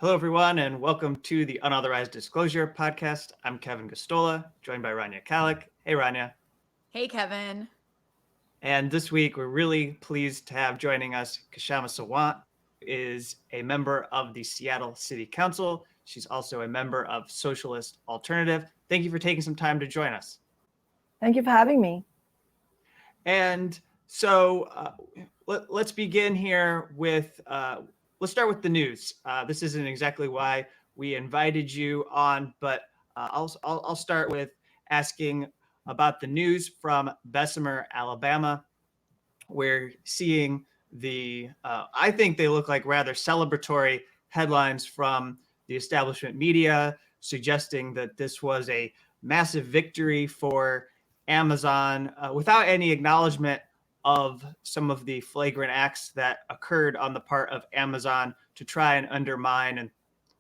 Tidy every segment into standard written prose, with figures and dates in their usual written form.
Hello, everyone, and welcome to the Unauthorized Disclosure podcast. I'm Kevin Gostola, joined by Rania Kalik. Hey, Rania. Hey, Kevin. And this week, we're really pleased to have joining us Kshama Sawant, who is a member of the Seattle City Council. She's also a member of Socialist Alternative. Thank you for taking some time to join us. Thank you for having me. And so let's begin here with, let's start with the news. This isn't exactly why we invited you on, but I'll start with asking about the news from Bessemer, Alabama. We're seeing I think they look like rather celebratory headlines from the establishment media suggesting that this was a massive victory for Amazon without any acknowledgement of some of the flagrant acts that occurred on the part of Amazon to try and undermine, and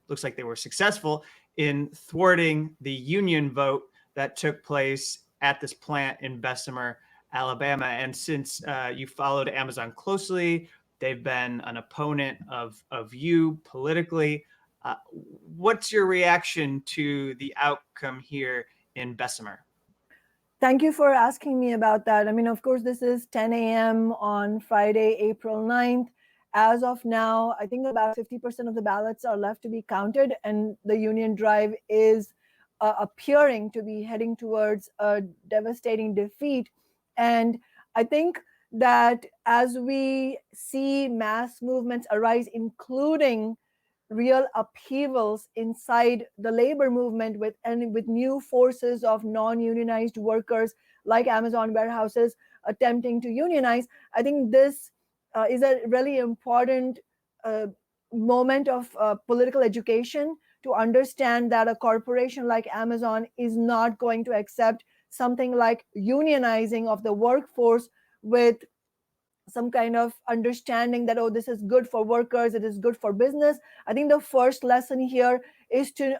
looks like they were successful in thwarting the union vote that took place at this plant in Bessemer, Alabama. And since you followed Amazon closely, they've been an opponent of you politically. What's your reaction to the outcome here in Bessemer? Thank you for asking me about that. I mean, of course, this is 10 a.m. on Friday, April 9th. As of now, I think about 50% of the ballots are left to be counted, and the union drive is appearing to be heading towards a devastating defeat. And I think that as we see mass movements arise, including real upheavals inside the labor movement with new forces of non-unionized workers like Amazon warehouses attempting to unionize, I think this is a really important moment of political education to understand that a corporation like Amazon is not going to accept something like unionizing of the workforce with some kind of understanding that, oh, this is good for workers, it is good for business. I think the first lesson here is to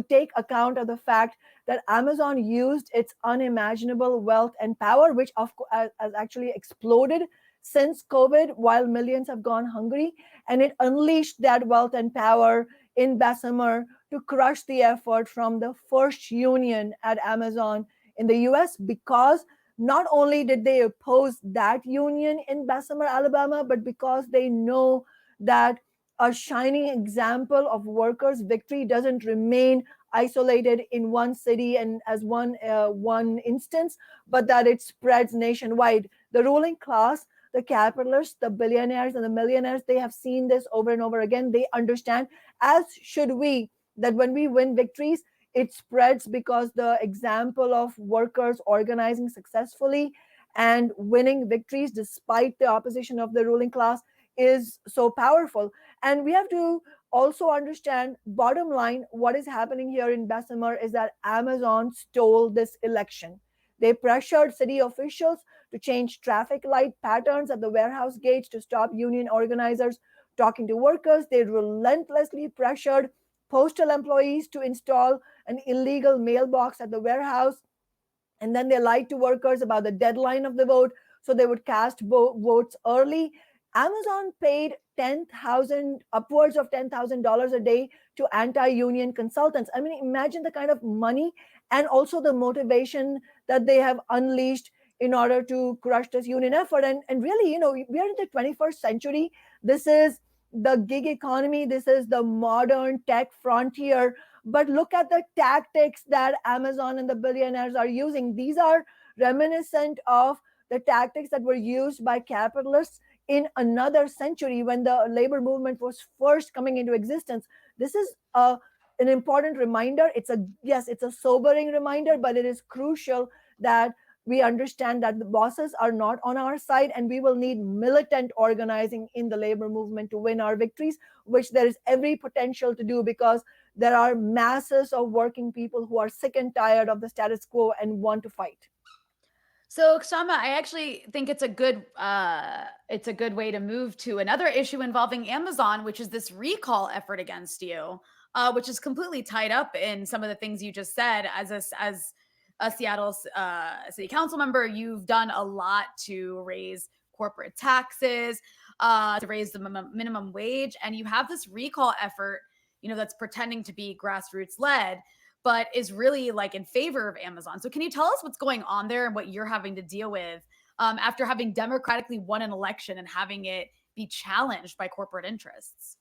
take account of the fact that Amazon used its unimaginable wealth and power, which of course has actually exploded since COVID, while millions have gone hungry, and it unleashed that wealth and power in Bessemer to crush the effort from the first union at Amazon in the US, because not only did they oppose that union in Bessemer, Alabama, but because they know that a shining example of workers' victory doesn't remain isolated in one city and as one instance, but that it spreads nationwide. The ruling class, the capitalists, the billionaires, and the millionaires, they have seen this over and over again. They understand, as should we, that when we win victories, it spreads because the example of workers organizing successfully and winning victories despite the opposition of the ruling class is so powerful. And we have to also understand, bottom line, what is happening here in Bessemer is that Amazon stole this election. They pressured city officials to change traffic light patterns at the warehouse gates to stop union organizers talking to workers. They relentlessly pressured postal employees to install an illegal mailbox at the warehouse. And then they lied to workers about the deadline of the vote so they would cast votes early. Amazon paid upwards of $10,000 a day to anti-union consultants. I mean, imagine the kind of money and also the motivation that they have unleashed in order to crush this union effort. And really, we are in the 21st century. This is the gig economy. This is the modern tech frontier. But look at the tactics that Amazon and the billionaires are using. These are reminiscent of the tactics that were used by capitalists in another century when the labor movement was first coming into existence. This is an important reminder. It's a sobering reminder, but it is crucial that we understand that the bosses are not on our side, and we will need militant organizing in the labor movement to win our victories, which there is every potential to do, because there are masses of working people who are sick and tired of the status quo and want to fight. So, Kshama, I actually think it's a good way to move to another issue involving Amazon, which is this recall effort against you, which is completely tied up in some of the things you just said. As a Seattle City Council member, you've done a lot to raise corporate taxes, to raise the minimum wage. And you have this recall effort, that's pretending to be grassroots led, but is really like in favor of Amazon. So can you tell us what's going on there and what you're having to deal with after having democratically won an election and having it be challenged by corporate interests?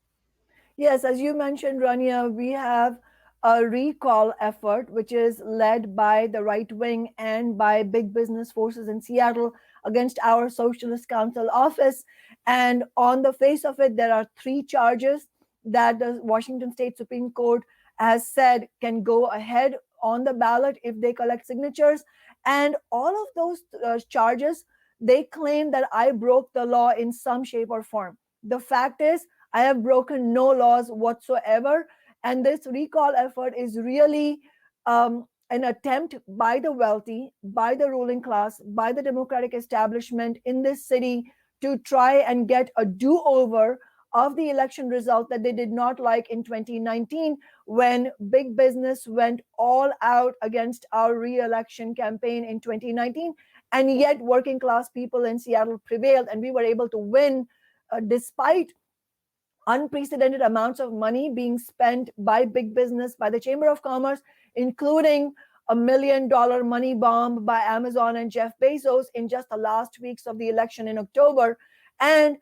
Yes, as you mentioned, Rania, we have a recall effort which is led by the right wing and by big business forces in Seattle against our Socialist Council office. And on the face of it, there are 3 charges that the Washington State Supreme Court has said can go ahead on the ballot if they collect signatures. And all of those charges, they claim that I broke the law in some shape or form. The fact is, I have broken no laws whatsoever. And this recall effort is really an attempt by the wealthy, by the ruling class, by the Democratic establishment in this city to try and get a do-over of the election result that they did not like in 2019, when big business went all out against our re-election campaign in 2019. And yet working class people in Seattle prevailed, and we were able to win despite unprecedented amounts of money being spent by big business, by the Chamber of Commerce, including $1 million money bomb by Amazon and Jeff Bezos in just the last weeks of the election in October. And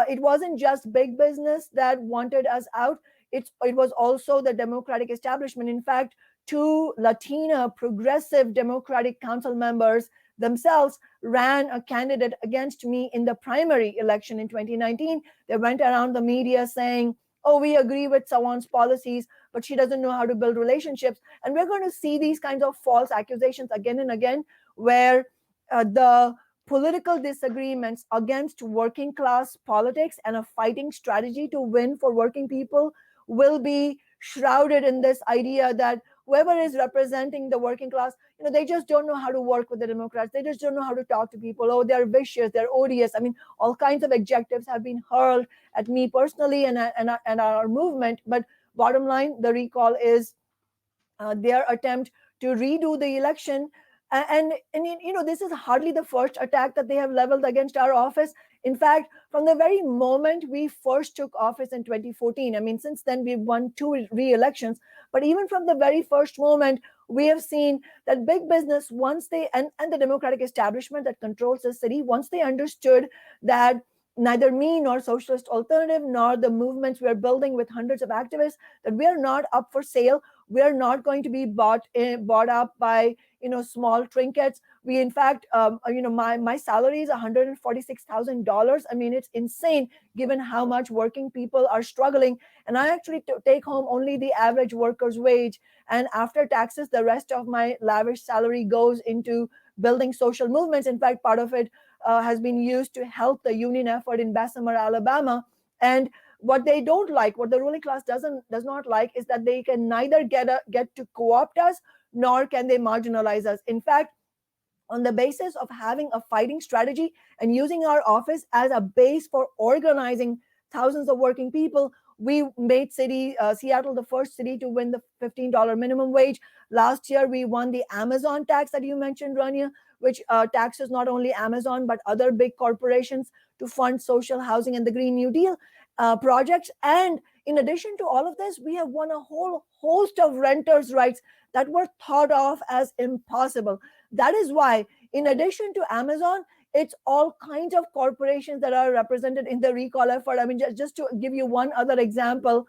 it wasn't just big business that wanted us out. It was also the Democratic establishment. In fact, 2 Latina progressive Democratic council members themselves ran a candidate against me in the primary election in 2019. They went around the media saying, oh, we agree with Sawant's policies, but she doesn't know how to build relationships. And we're going to see these kinds of false accusations again and again, where the political disagreements against working class politics and a fighting strategy to win for working people will be shrouded in this idea that whoever is representing the working class, they just don't know how to work with the Democrats. They just don't know how to talk to people. Oh, they're vicious, they're odious. I mean, all kinds of adjectives have been hurled at me personally and our movement. But bottom line, the recall is their attempt to redo the election. And this is hardly the first attack that they have leveled against our office. In fact, from the very moment we first took office in 2014, I mean, since then we've won 2 re-elections, but even from the very first moment, we have seen that big business, once they, and the Democratic establishment that controls the city, once they understood that neither me nor Socialist Alternative nor the movements we're building with hundreds of activists, that we are not up for sale. We are not going to be bought up by small trinkets. We, in fact, my salary is $146,000. I mean, it's insane given how much working people are struggling. And I actually take home only the average worker's wage. And after taxes, the rest of my lavish salary goes into building social movements. In fact, part of it has been used to help the union effort in Bessemer, Alabama. And what they don't like, what the ruling class does not like, is that they can neither get to co-opt us, nor can they marginalize us. In fact, on the basis of having a fighting strategy and using our office as a base for organizing thousands of working people, we made Seattle the first city to win the $15 minimum wage. Last year, we won the Amazon tax that you mentioned, Rania, which taxes not only Amazon, but other big corporations to fund social housing and the Green New Deal projects. And in addition to all of this, we have won a whole host of renters' rights that were thought of as impossible. That is why, in addition to Amazon, it's all kinds of corporations that are represented in the recall effort. I mean, just to give you one other example,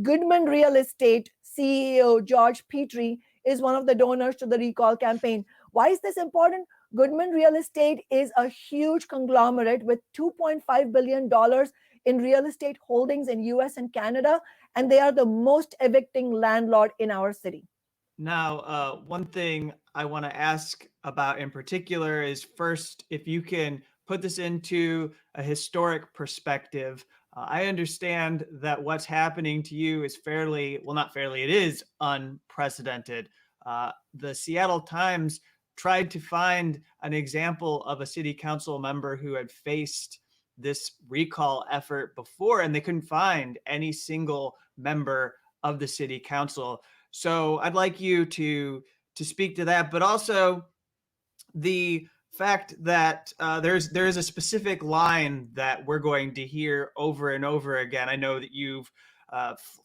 Goodman Real Estate CEO George Petrie is one of the donors to the recall campaign. Why is this important? Goodman Real Estate is a huge conglomerate with $2.5 billion in real estate holdings in US and Canada, and they are the most evicting landlord in our city. Now, one thing I want to ask about in particular is, first, if you can put this into a historic perspective. I understand that what's happening to you is it is unprecedented. The Seattle Times tried to find an example of a city council member who had faced this recall effort before, and they couldn't find any single member of the city council. So I'd like you to speak to that, but also the fact that there is a specific line that we're going to hear over and over again. I know that you've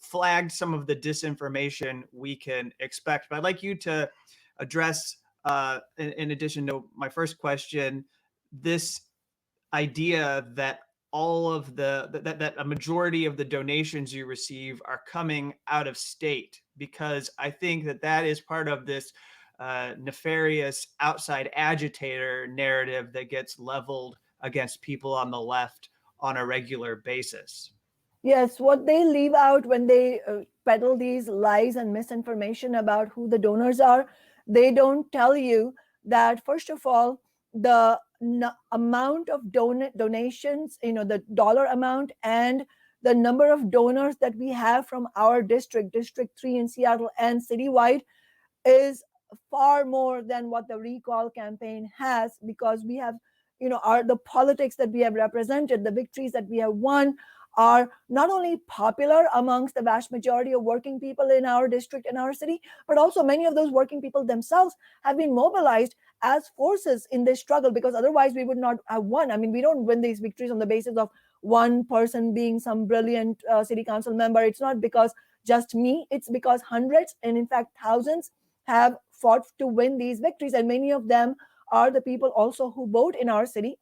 flagged some of the disinformation we can expect, but I'd like you to address, in addition to my first question, this idea that all of that a majority of the donations you receive are coming out of state, because I think that is part of this nefarious outside agitator narrative that gets leveled against people on the left on a regular basis. Yes, what they leave out when they peddle these lies and misinformation about who the donors are, they don't tell you that, first of all, the amount of donations, the dollar amount and the number of donors that we have from our district, District 3 in Seattle and citywide, is far more than what the recall campaign has, because we have, the politics that we have represented, the victories that we have won are not only popular amongst the vast majority of working people in our district and our city, but also many of those working people themselves have been mobilized as forces in this struggle, because otherwise we would not have won. I mean, we don't win these victories on the basis of one person being some brilliant city council member. It's not because just me, it's because hundreds and in fact thousands have fought to win these victories, and many of them are the people also who vote in our city.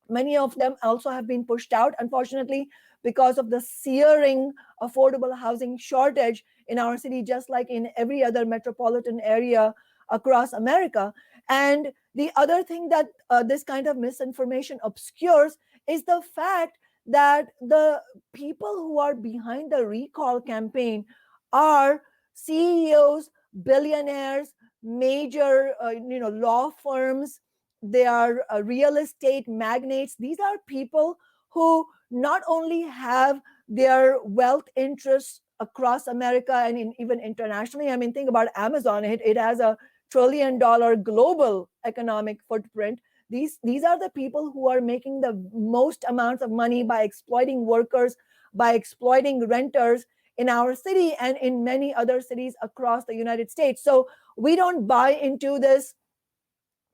Many of them also have been pushed out, unfortunately, because of the searing affordable housing shortage in our city, just like in every other metropolitan area across America. And the other thing that this kind of misinformation obscures is the fact that the people who are behind the recall campaign are CEOs, billionaires, major law firms. They are real estate magnates. These are people who not only have their wealth interests across America and even internationally. I mean, think about Amazon. It has a $1 trillion global economic footprint. These are the people who are making the most amounts of money by exploiting workers, by exploiting renters in our city and in many other cities across the United States. So we don't buy into this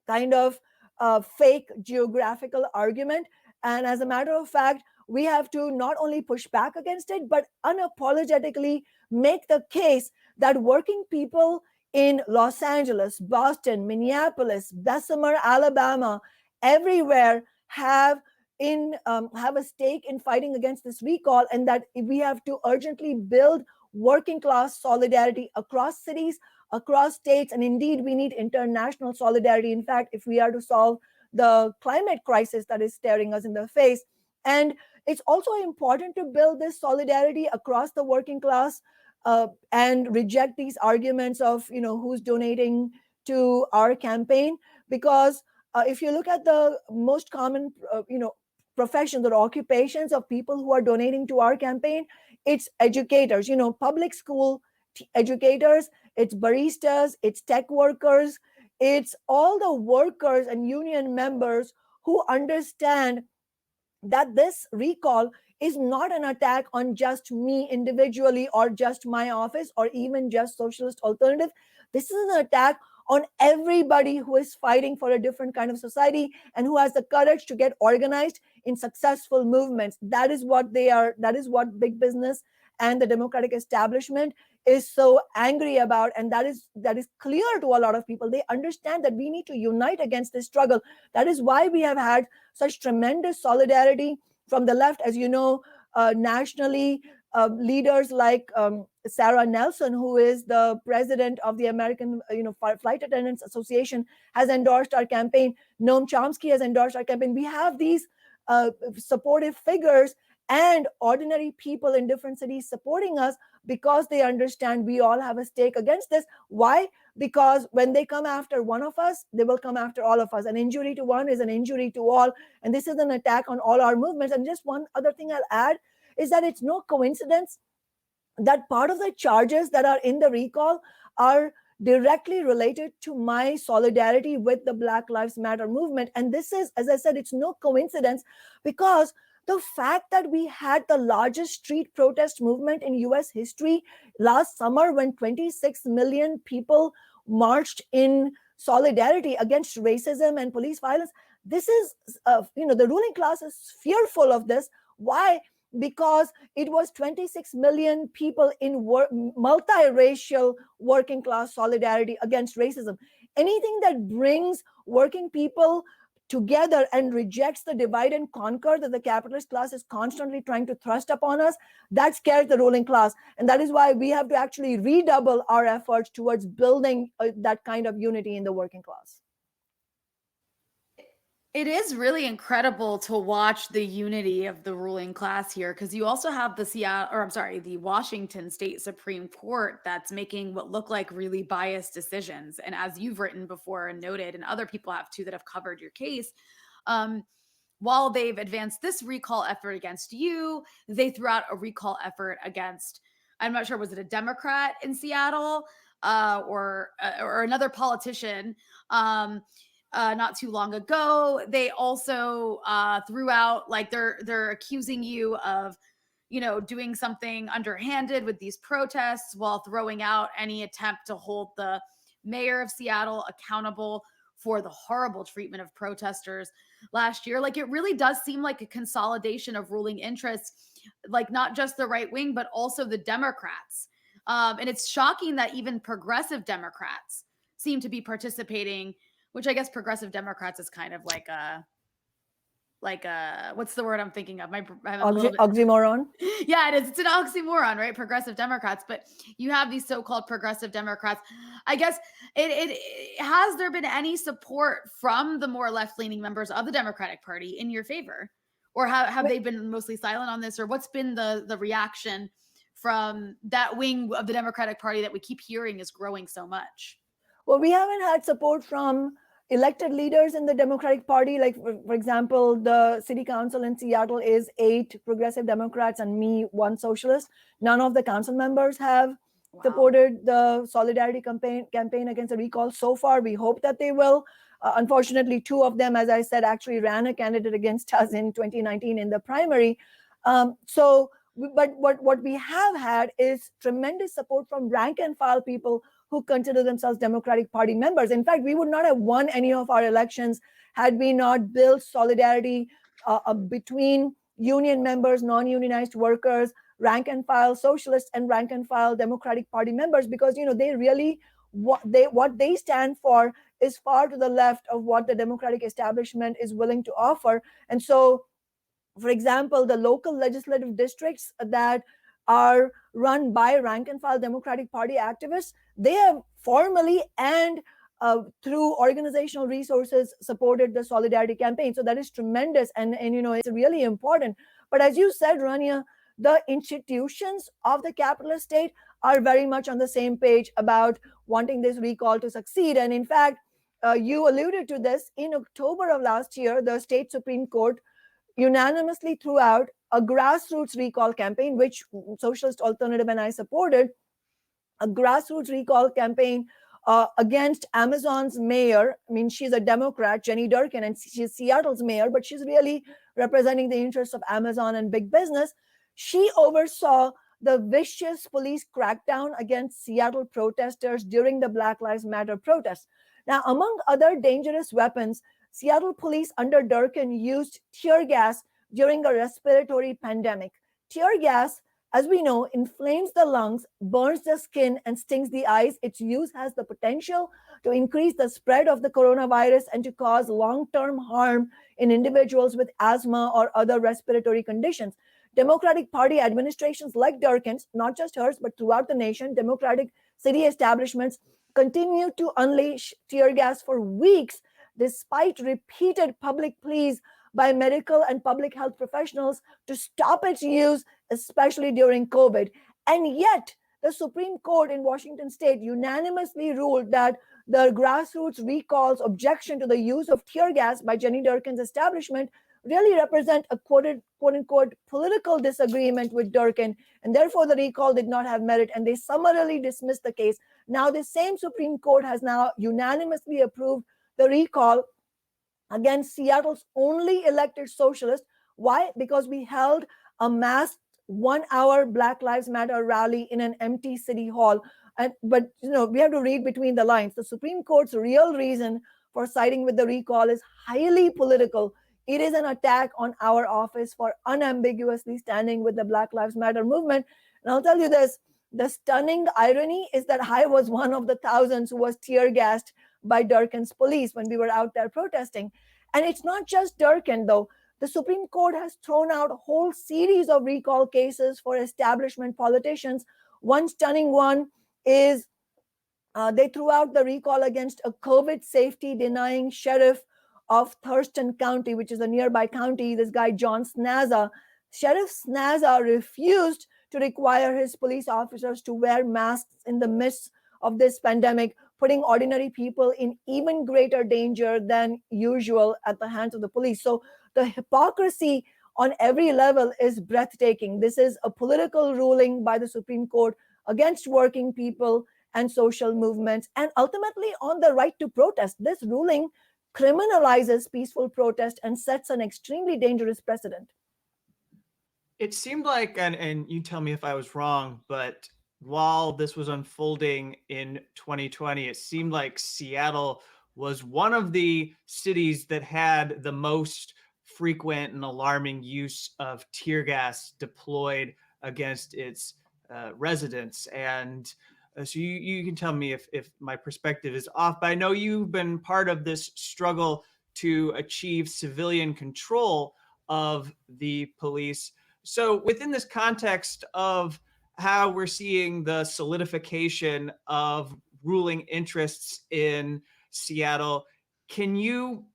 kind of fake geographical argument. And as a matter of fact, we have to not only push back against it, but unapologetically make the case that working people in Los Angeles, Boston, Minneapolis, Bessemer, Alabama, everywhere have a stake in fighting against this recall, and that we have to urgently build working class solidarity across cities, across states, and indeed we need international solidarity, in fact, if we are to solve the climate crisis that is staring us in the face. And it's also important to build this solidarity across the working class and reject these arguments of who's donating to our campaign, because if you look at the most common professions or occupations of people who are donating to our campaign, it's educators, public school educators, it's baristas, it's tech workers, it's all the workers and union members who understand that this recall is not an attack on just me individually or just my office or even just Socialist Alternative. This is an attack on everybody who is fighting for a different kind of society and who has the courage to get organized in successful movements. That is what they are. That is what big business and the democratic establishment is so angry about, and that is clear to a lot of people. They understand that we need to unite against this struggle. That is why we have had such tremendous solidarity from the left, as you know, nationally. Leaders like Sarah Nelson, who is the president of the American Flight Attendants Association, has endorsed our campaign. Noam Chomsky has endorsed our campaign. We have these supportive figures and ordinary people in different cities supporting us because they understand we all have a stake against this. Why? Because when they come after one of us, they will come after all of us. An injury to one is an injury to all. And this is an attack on all our movements. And just one other thing I'll add is that it's no coincidence that part of the charges that are in the recall are directly related to my solidarity with the Black Lives Matter movement. And this is, as I said, it's no coincidence, because the fact that we had the largest street protest movement in US history last summer, when 26 million people marched in solidarity against racism and police violence. This is, the ruling class is fearful of this. Why? Because it was 26 million people in multiracial working class solidarity against racism. Anything that brings working people together and rejects the divide and conquer that the capitalist class is constantly trying to thrust upon us, that scares the ruling class. And that is why we have to actually redouble our efforts towards building that kind of unity in the working class. It is really incredible to watch the unity of the ruling class here, because you also have the Washington State Supreme Court that's making what look like really biased decisions. And as you've written before and noted, and other people have too that have covered your case, while they've advanced this recall effort against you, they threw out a recall effort against, I'm not sure, was it a Democrat in Seattle or another politician? Not too long ago, they also threw out, like, they're accusing you of, doing something underhanded with these protests, while throwing out any attempt to hold the mayor of Seattle accountable for the horrible treatment of protesters last year. Like, it really does seem like a consolidation of ruling interests, like not just the right wing, but also the Democrats. And it's shocking that even progressive Democrats seem to be participating, which I guess progressive Democrats is kind of like a what's the word I'm thinking of? Oxymoron. Yeah, it is. It's an oxymoron, right? Progressive Democrats, but you have these so-called progressive Democrats. I guess has there been any support from the more left-leaning members of the Democratic Party in your favor, or have they been mostly silent on this, or what's been the reaction from that wing of the Democratic Party that we keep hearing is growing so much? Well, we haven't had support from elected leaders in the Democratic Party. Like, for example, the city council in Seattle is 8 progressive Democrats and me, 1 socialist. None of the council members have supported the solidarity campaign against the recall so far. We hope that they will. Unfortunately, 2 of them, as I said, actually ran a candidate against us in 2019 in the primary. But what we have had is tremendous support from rank and file people who consider themselves Democratic Party members. In fact, we would not have won any of our elections had we not built solidarity between union members, non-unionized workers, rank and file socialists, and rank and file Democratic Party members, because they really what they stand for is far to the left of what the Democratic establishment is willing to offer. And so, for example, the local legislative districts that are run by rank and file Democratic Party activists, they have formally and through organizational resources supported the solidarity campaign. So that is tremendous, and it's really important. But as you said, Rania, the institutions of the capitalist state are very much on the same page about wanting this recall to succeed. And in fact, you alluded to this, in October of last year, the state Supreme Court unanimously threw out a grassroots recall campaign, which Socialist Alternative and I supported, a grassroots recall campaign against Amazon's mayor. I mean, she's a Democrat, Jenny Durkan, and she's Seattle's mayor, but she's really representing the interests of Amazon and big business. She oversaw the vicious police crackdown against Seattle protesters during the Black Lives Matter protests. Now, among other dangerous weapons, Seattle police under Durkan used tear gas during a respiratory pandemic. Tear gas, as we know, inflames the lungs, burns the skin, and stings the eyes. Its use has the potential to increase the spread of the coronavirus and to cause long-term harm in individuals with asthma or other respiratory conditions. Democratic Party administrations like Durkan's, not just hers, but throughout the nation, Democratic city establishments continue to unleash tear gas for weeks, despite repeated public pleas by medical and public health professionals to stop its use, especially during COVID. And yet, the Supreme Court in Washington state unanimously ruled that the grassroots recall's objection to the use of tear gas by Jenny Durkan's establishment really represent a quote-unquote political disagreement with Durkan, and therefore the recall did not have merit, and they summarily dismissed the case. Now, the same Supreme Court has now unanimously approved the recall against Seattle's only elected socialist. Why? Because we held a mass 1-hour Black Lives Matter rally in an empty city hall. But we have to read between the lines. The Supreme Court's real reason for siding with the recall is highly political. It is an attack on our office for unambiguously standing with the Black Lives Matter movement. And I'll tell you this, the stunning irony is that I was one of the thousands who was tear gassed by Durkan's police when we were out there protesting. And it's not just Durkan, though. The Supreme Court has thrown out a whole series of recall cases for establishment politicians. One stunning one is they threw out the recall against a COVID safety denying sheriff of Thurston County, which is a nearby county, this guy, John Snaza. Sheriff Snaza refused to require his police officers to wear masks in the midst of this pandemic, putting ordinary people in even greater danger than usual at the hands of the police. So the hypocrisy on every level is breathtaking. This is a political ruling by the Supreme Court against working people and social movements, and ultimately on the right to protest. This ruling criminalizes peaceful protest and sets an extremely dangerous precedent. It seemed like, and you tell me if I was wrong, but while this was unfolding in 2020, it seemed like Seattle was one of the cities that had the most frequent and alarming use of tear gas deployed against its residents. And so you can tell me if my perspective is off, but I know you've been part of this struggle to achieve civilian control of the police. So within this context of how we're seeing the solidification of ruling interests in Seattle, can you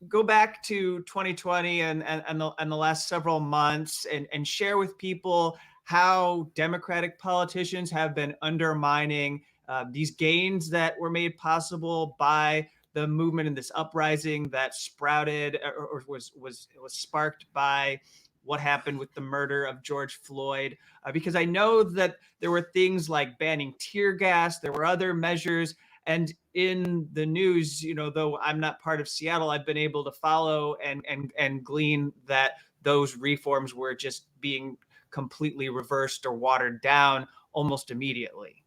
go back to 2020 and the last several months and share with people how Democratic politicians have been undermining these gains that were made possible by the movement in this uprising that sprouted or was sparked by what happened with the murder of George Floyd? Because I know that there were things like banning tear gas, there were other measures. And in the news, though I'm not part of Seattle, I've been able to follow and glean that those reforms were just being completely reversed or watered down almost immediately.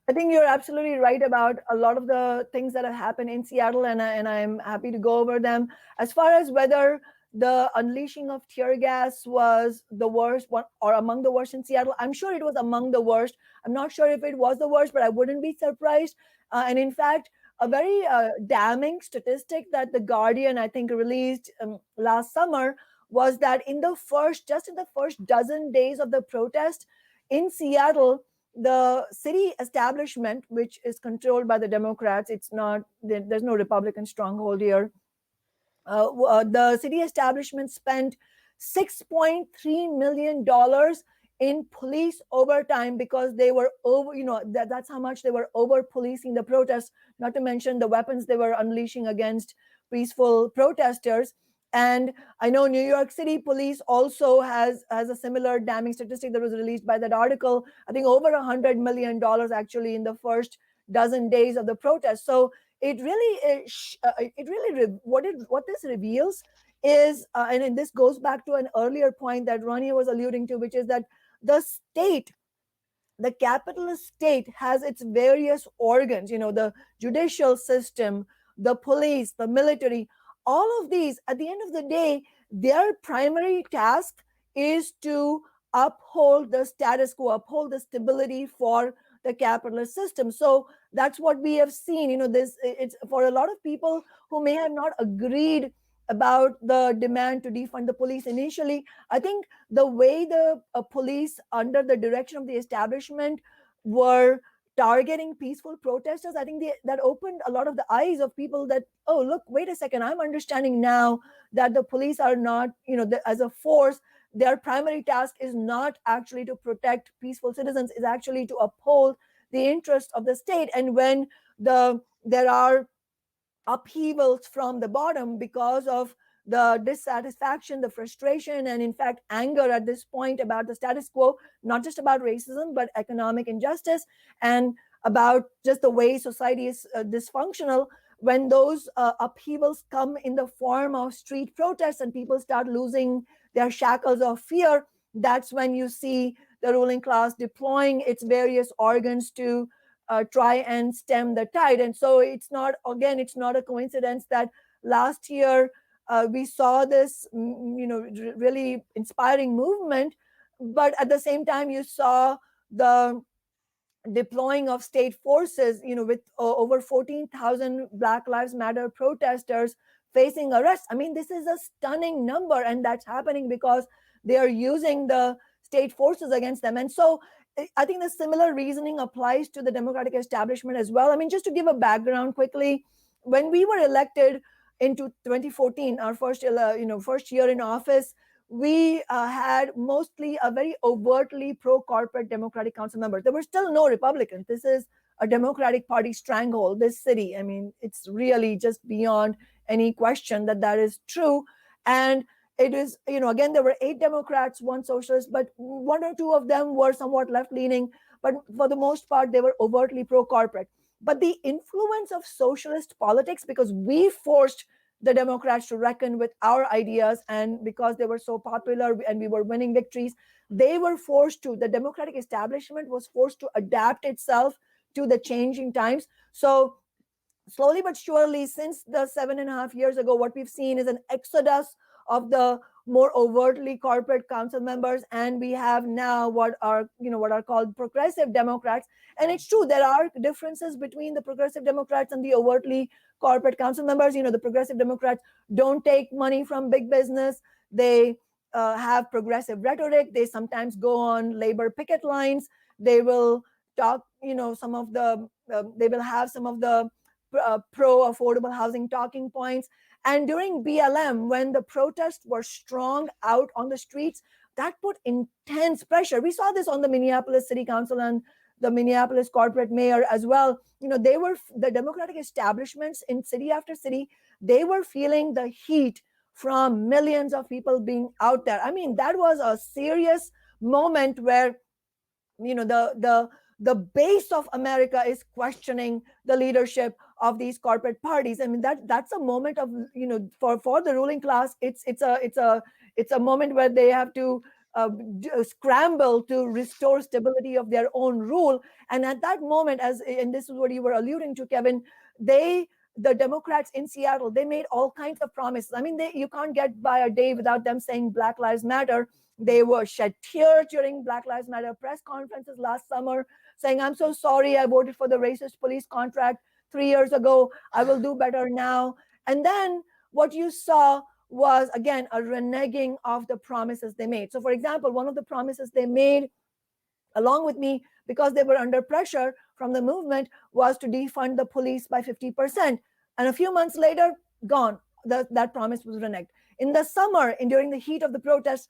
I think you're absolutely right about a lot of the things that have happened in Seattle, and I'm happy to go over them. As far as whether the unleashing of tear gas was the worst one or among the worst in Seattle, I'm sure it was among the worst. I'm not sure if it was the worst, but I wouldn't be surprised. And in fact, a very damning statistic that The Guardian, I think, released last summer was that in the first dozen days of the protest in Seattle, the city establishment, which is controlled by the Democrats, there's no Republican stronghold here. The city establishment spent $6.3 million in police overtime because they were that's how much they were over policing the protests, not to mention the weapons they were unleashing against peaceful protesters. And I know New York City police also has a similar damning statistic that was released by that article. I think over $100 million actually in the first dozen days of the protest. So it really what this reveals is, and this goes back to an earlier point that Ronnie was alluding to, which is that the state, the capitalist state, has its various organs, the judicial system, the police, the military. All of these, at the end of the day, their primary task is to uphold the status quo, uphold the stability for the capitalist system. So that's what we have seen. It's for a lot of people who may have not agreed about the demand to defund the police initially. I think the way the police, under the direction of the establishment, were targeting peaceful protesters, I think that opened a lot of the eyes of people that, oh, look, wait a second, I'm understanding now that the police are not, as a force, their primary task is not actually to protect peaceful citizens, is actually to uphold the interests of the state. And when there are upheavals from the bottom because of the dissatisfaction, the frustration, and in fact, anger at this point about the status quo, not just about racism, but economic injustice and about just the way society is dysfunctional, when those upheavals come in the form of street protests and people start losing their shackles of fear, that's when you see the ruling class deploying its various organs to try and stem the tide. And so it's not a coincidence that last year we saw this, really inspiring movement, but at the same time you saw the deploying of state forces, with over 14,000 Black Lives Matter protesters facing arrest. I mean, this is a stunning number, and that's happening because they are using the state forces against them. And so I think the similar reasoning applies to the Democratic establishment as well. I mean, just to give a background quickly, when we were elected into 2014, our first year in office, we had mostly a very overtly pro-corporate Democratic council members. There were still no Republicans. This is a Democratic Party stranglehold, this city. I mean, it's really just beyond any question that is true. And it is, again, there were 8 Democrats, 1 socialist, but 1 or 2 of them were somewhat left-leaning. But for the most part, they were overtly pro-corporate. But the influence of socialist politics, because we forced the Democrats to reckon with our ideas, and because they were so popular and we were winning victories, the Democratic establishment was forced to adapt itself to the changing times. So slowly but surely, since the 7.5 years ago, what we've seen is an exodus of the more overtly corporate council members, and we have now what are called progressive Democrats. And it's true, there are differences between the progressive Democrats and the overtly corporate council members. The progressive Democrats don't take money from big business. They have progressive rhetoric. They sometimes go on labor picket lines. They will talk, they will have some of the pro affordable housing talking points. And during BLM, when the protests were strong out on the streets, that put intense pressure. We saw this on the Minneapolis City Council and the Minneapolis corporate mayor as well. The Democratic establishments in city after city, they were feeling the heat from millions of people being out there. I mean, that was a serious moment where, the base of America is questioning the leadership of these corporate parties. I mean, that's a moment of, for the ruling class, it's a moment where they have to scramble to restore stability of their own rule. And at that moment, and this is what you were alluding to, Kevin, the Democrats in Seattle, they made all kinds of promises. I mean, you can't get by a day without them saying Black Lives Matter. They were shed tears during Black Lives Matter press conferences last summer, saying, I'm so sorry, I voted for the racist police contract 3 years ago. I will do better now. And then what you saw was, again, a reneging of the promises they made. So, for example, one of the promises they made, along with me, because they were under pressure from the movement, was to defund the police by 50%. And a few months later, gone. That promise was reneged. In the summer, during the heat of the protests,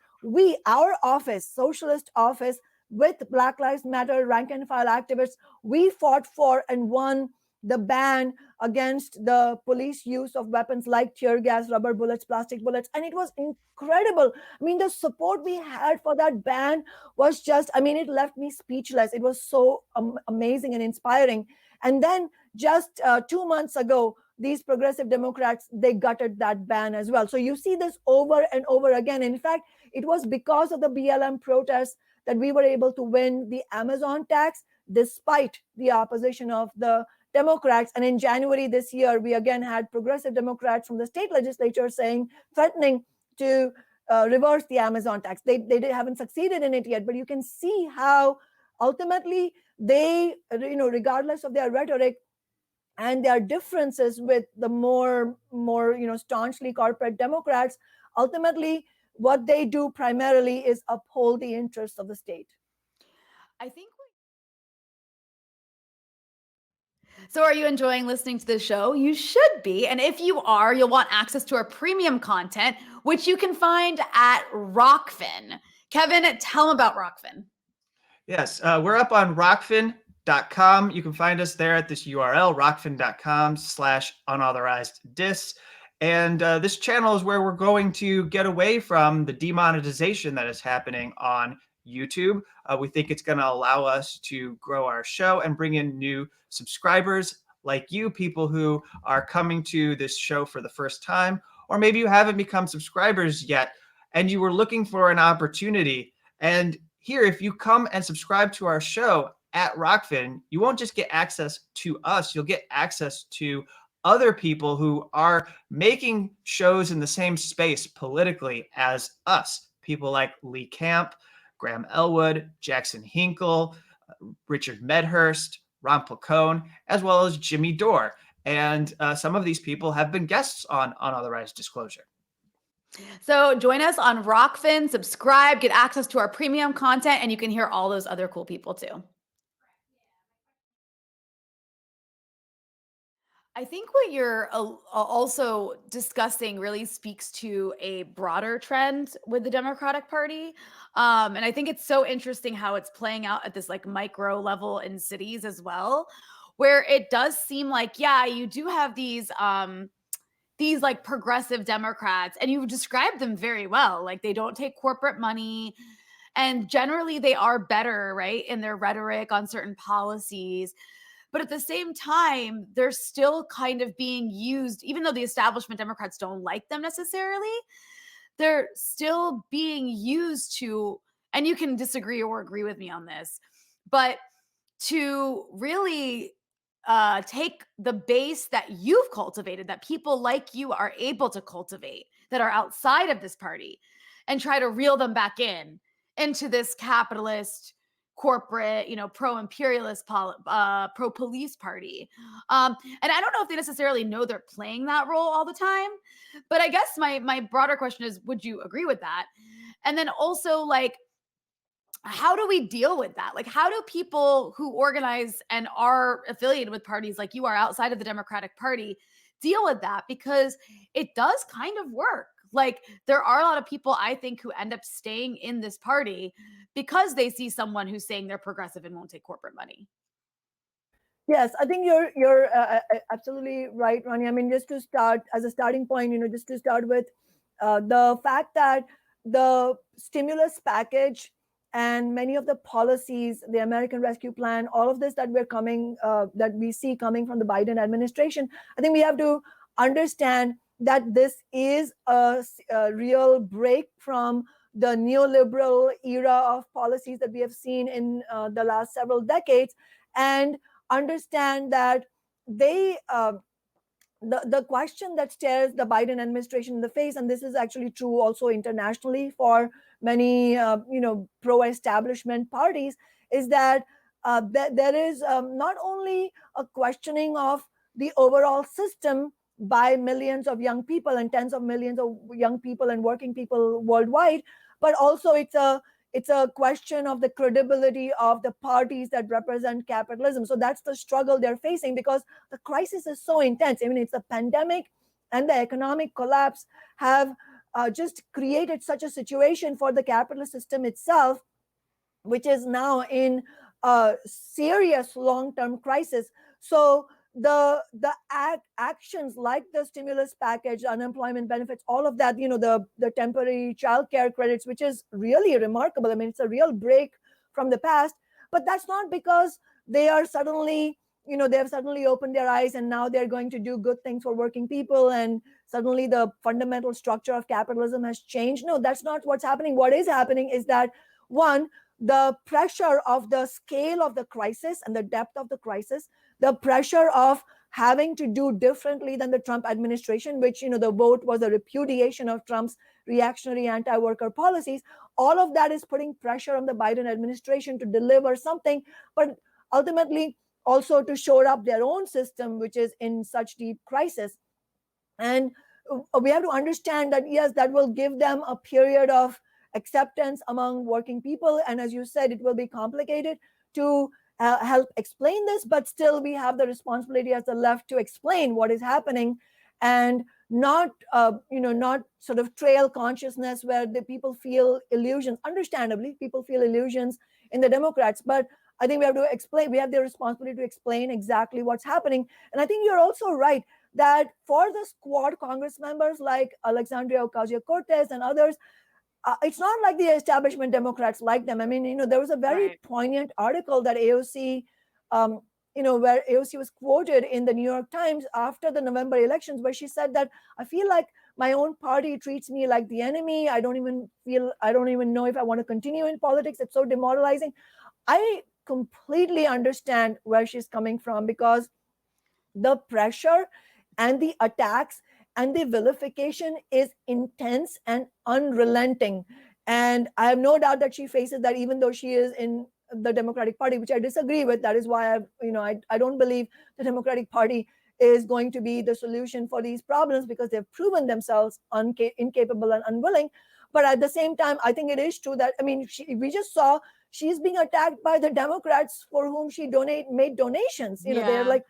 our office, Socialist office, with Black Lives Matter rank and file activists, we fought for and won the ban against the police use of weapons like tear gas, rubber bullets, plastic bullets. And it was incredible. I mean, the support we had for that ban was just, it left me speechless. It was so amazing and inspiring. And then just 2 months ago, these progressive Democrats, they gutted that ban as well. So you see this over and over again. In fact, it was because of the BLM protests that we were able to win the Amazon tax, despite the opposition of the Democrats. And in January this year, we again had progressive Democrats from the state legislature threatening to reverse the Amazon tax. They haven't succeeded in it yet, but you can see how ultimately they, regardless of their rhetoric and their differences with the more staunchly corporate Democrats, ultimately what they do primarily is uphold the interests of the state. I think. So are you enjoying listening to the show? You should be. And if you are, you'll want access to our premium content, which you can find at Rockfin. Kevin, tell them about Rockfin. Yes, we're up on rockfin.com. You can find us there at this URL, rockfin.com/unauthorized dis. And this channel is where we're going to get away from the demonetization that is happening on YouTube. We think it's going to allow us to grow our show and bring in new subscribers like you, people who are coming to this show for the first time, or maybe you haven't become subscribers yet and you were looking for an opportunity. And here, if you come and subscribe to our show at Rockfin, you won't just get access to us, you'll get access to other people who are making shows in the same space politically as us. People like Lee Camp, Graham Elwood, Jackson Hinkle, Richard Medhurst, Ron Placone, as well as Jimmy Dore. And some of these people have been guests on Unauthorized Disclosure. So join us on Rockfin, subscribe, get access to our premium content, and you can hear all those other cool people too. I think what you're also discussing really speaks to a broader trend with the Democratic Party. And I think it's so interesting how it's playing out at this like micro level in cities as well, where it does seem like, yeah, you do have these like progressive Democrats, and you described them very well. Like they don't take corporate money, and generally they are better, right, in their rhetoric on certain policies. But at the same time, they're still kind of being used, even though the establishment Democrats don't like them necessarily, they're still being used to, and you can disagree or agree with me on this, but to really take the base that you've cultivated, that people like you are able to cultivate, that are outside of this party, and try to reel them back into this capitalist, corporate, pro-imperialist, pro-police party. And I don't know if they necessarily know they're playing that role all the time, but I guess my broader question is, would you agree with that? And then also, like, how do we deal with that? Like, how do people who organize and are affiliated with parties like you are outside of the Democratic Party deal with that? Because it does kind of work. Like, there are a lot of people, I think, who end up staying in this party because they see someone who's saying they're progressive and won't take corporate money. Yes, I think you're absolutely right, Ronnie. I mean, just to start as a starting point, just to start with the fact that the stimulus package and many of the policies, the American Rescue Plan, all of this that that we see coming from the Biden administration, I think we have to understand that this is a real break from the neoliberal era of policies that we have seen in the last several decades, and understand that they the question that stares the Biden administration in the face, and this is actually true also internationally for many pro-establishment parties, is that there is not only a questioning of the overall system by millions of young people and tens of millions of young people and working people worldwide, but also it's a question of the credibility of the parties that represent capitalism. So that's the struggle they're facing, because the crisis is so intense. I mean, it's a pandemic and the economic collapse have just created such a situation for the capitalist system itself, which is now in a serious long-term crisis. So the actions like the stimulus package, unemployment benefits, all of that, the temporary childcare credits, which is really remarkable. I mean, it's a real break from the past, but that's not because they are suddenly, they have suddenly opened their eyes and now they're going to do good things for working people and suddenly the fundamental structure of capitalism has changed. No, that's not what's happening. What is happening is that, one, the pressure of the scale of the crisis and the depth of the crisis, the pressure of having to do differently than the Trump administration, which, the vote was a repudiation of Trump's reactionary anti-worker policies. All of that is putting pressure on the Biden administration to deliver something, but ultimately also to shore up their own system, which is in such deep crisis. And we have to understand that, yes, that will give them a period of acceptance among working people. And as you said, it will be complicated to help explain this, but still we have the responsibility as the left to explain what is happening and not sort of trail consciousness where the people feel illusions. Understandably, people feel illusions in the Democrats, but I think we have to explain, we have the responsibility to explain exactly what's happening. And I think you're also right that for the squad Congress members like Alexandria Ocasio-Cortez and others, it's not like the establishment Democrats like them. I mean, there was a very poignant article that AOC, where AOC was quoted in the New York Times after the November elections, where she said that, I feel like My own party treats me like the enemy. I don't even know if I want to continue in politics. It's so demoralizing. I completely understand where she's coming from, because the pressure and the attacks and the vilification is intense and unrelenting. And I have no doubt that she faces that, even though she is in the Democratic Party, which I disagree with. That is why I don't believe the Democratic Party is going to be the solution for these problems, because they've proven themselves incapable and unwilling. But at the same time, I think it is true that, we just saw she's being attacked by the Democrats for whom she made donations. They're like,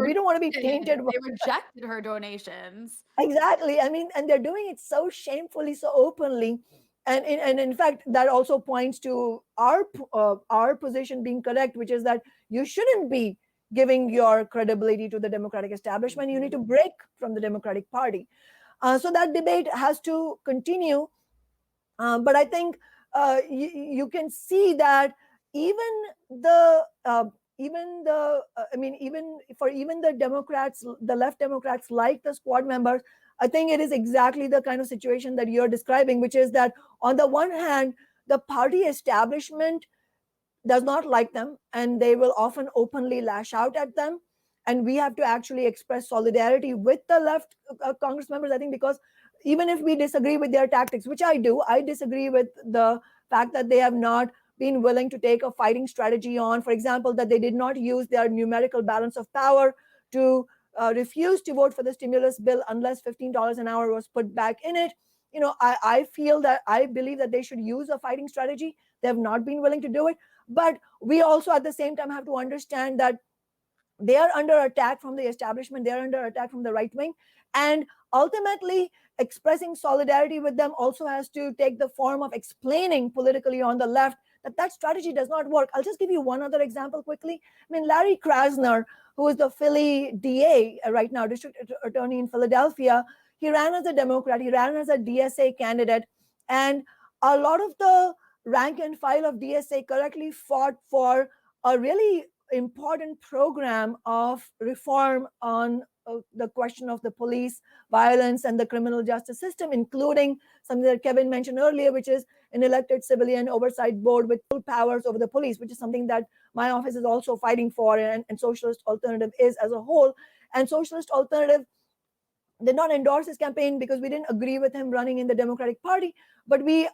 we don't want to be tainted. They rejected her donations. Exactly. And they're doing it so shamefully, so openly. And in fact, that also points to our position being correct, which is that you shouldn't be giving your credibility to the Democratic establishment. You need to break from the Democratic Party. So that debate has to continue. But I think you can see that even the Democrats, the left Democrats, like the squad members, I think it is exactly the kind of situation that you're describing, which is that on the one hand, the party establishment does not like them, and they will often openly lash out at them. And we have to actually express solidarity with the left Congress members, I think, because even if we disagree with their tactics, which I do, I disagree with the fact that they have not been willing to take a fighting strategy on, for example, that they did not use their numerical balance of power to refuse to vote for the stimulus bill unless $15 an hour was put back in it. I believe that they should use a fighting strategy. They have not been willing to do it. But we also at the same time have to understand that they are under attack from the establishment. They are under attack from the right wing. And ultimately, expressing solidarity with them also has to take the form of explaining politically on the left that strategy does not work. I'll just give you one other example quickly. Larry Krasner, who is the Philly DA right now, district attorney in Philadelphia, he ran as a Democrat. He ran as a DSA candidate. And a lot of the rank and file of DSA correctly fought for a really important program of reform on the question of the police violence and the criminal justice system, including something that Kevin mentioned earlier, which is an elected civilian oversight board with full powers over the police, which is something that my office is also fighting for, and Socialist Alternative is as a whole. And Socialist Alternative did not endorse his campaign because we didn't agree with him running in the Democratic Party, but we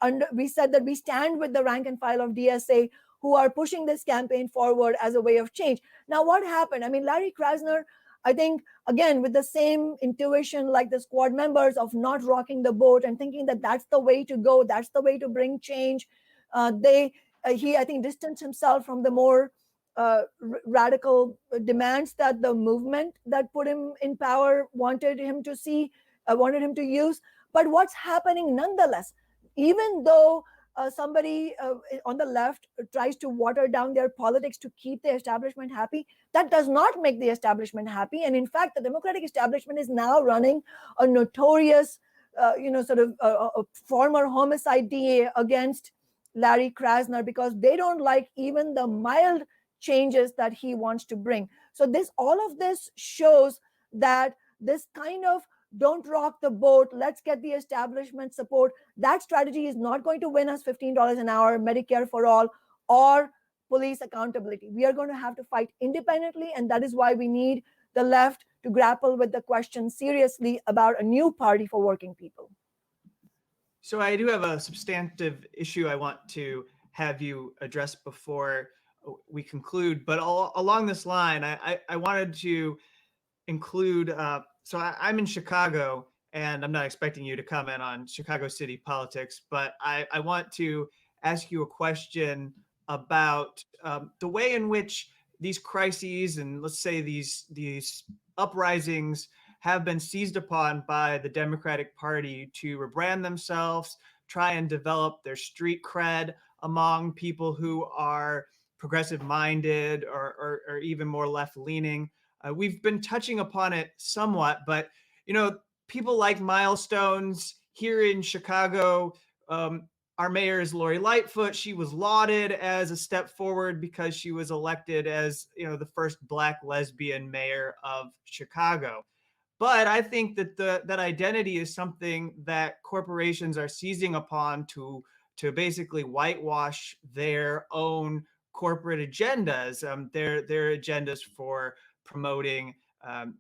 said that we stand with the rank and file of DSA who are pushing this campaign forward as a way of change. Now, what happened? Larry Krasner, I think, again, with the same intuition like the squad members of not rocking the boat and thinking that that's the way to go, that's the way to bring change, he, I think, distanced himself from the more radical demands that the movement that put him in power wanted him to use. But what's happening nonetheless, even though somebody on the left tries to water down their politics to keep the establishment happy, that does not make the establishment happy. And in fact, the Democratic establishment is now running a notorious, a former homicide DA against Larry Krasner because they don't like even the mild changes that he wants to bring. So all of this shows that this kind of don't rock the boat, let's get the establishment support, that strategy is not going to win us $15 an hour, Medicare for all, or police accountability. We are going to have to fight independently, and that is why we need the left to grapple with the question seriously about a new party for working people. So I do have a substantive issue I want to have you address before we conclude, but along this line, I wanted to include, so I'm in Chicago, and I'm not expecting you to comment on Chicago city politics, but I want to ask you a question about the way in which these crises and let's say these uprisings have been seized upon by the Democratic Party to rebrand themselves, try and develop their street cred among people who are progressive minded or even more left leaning. We've been touching upon it somewhat, but people like milestones here in Chicago. Our mayor is Lori Lightfoot. She was lauded as a step forward because she was elected as the first Black lesbian mayor of Chicago. But I think that that identity is something that corporations are seizing upon to basically whitewash their own corporate agendas, their agendas for promoting